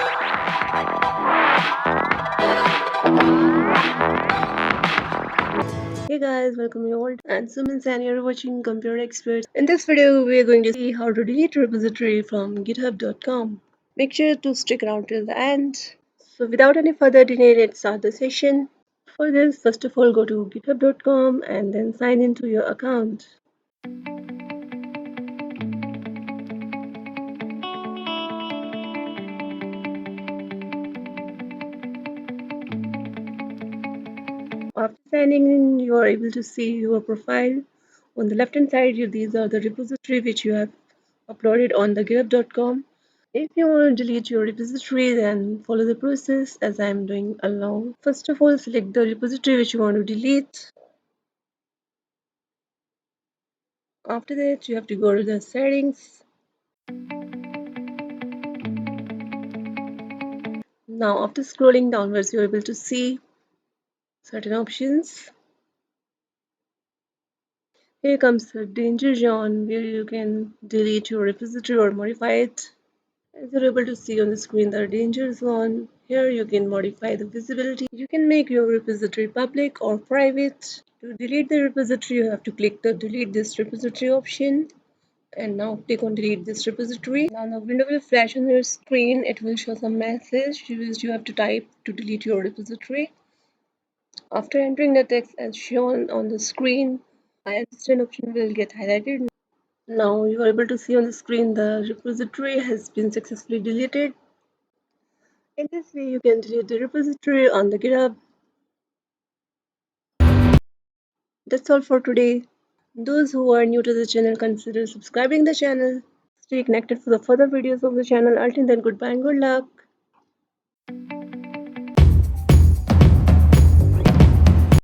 Hey guys, welcome you all. And Suman and you're watching Computer Experts. In this video, we are going to see how to delete a repository from github.com. Make sure to stick around till the end. So without any further delay, let's start the session. For this, first of all, go to github.com and then sign into your account. After signing in, you are able to see your profile. On the left hand side, these are the repository which you have uploaded on the github.com. If you want to delete your repository, then follow the process as I am doing along. First of all, select the repository which you want to delete. After that, you have to go to the settings. Now, after scrolling downwards, you're able to see certain options. Here comes the danger zone where you can delete your repository or modify it. As you're able to see on the screen, the danger zone. Here you can modify the visibility. You can make your repository public or private. To delete the repository, you have to click the delete this repository option. And now click on delete this repository. Now the window will flash on your screen. It will show some message which you have to type to delete your repository. After entering the text as shown on the screen, I understand option will get highlighted. Now you are able to see on the screen the repository has been successfully deleted. In this way, you can delete the repository on the GitHub. That's all for today. Those who are new to the channel, consider subscribing the channel. Stay connected for the further videos of the channel. Until then, goodbye and good luck.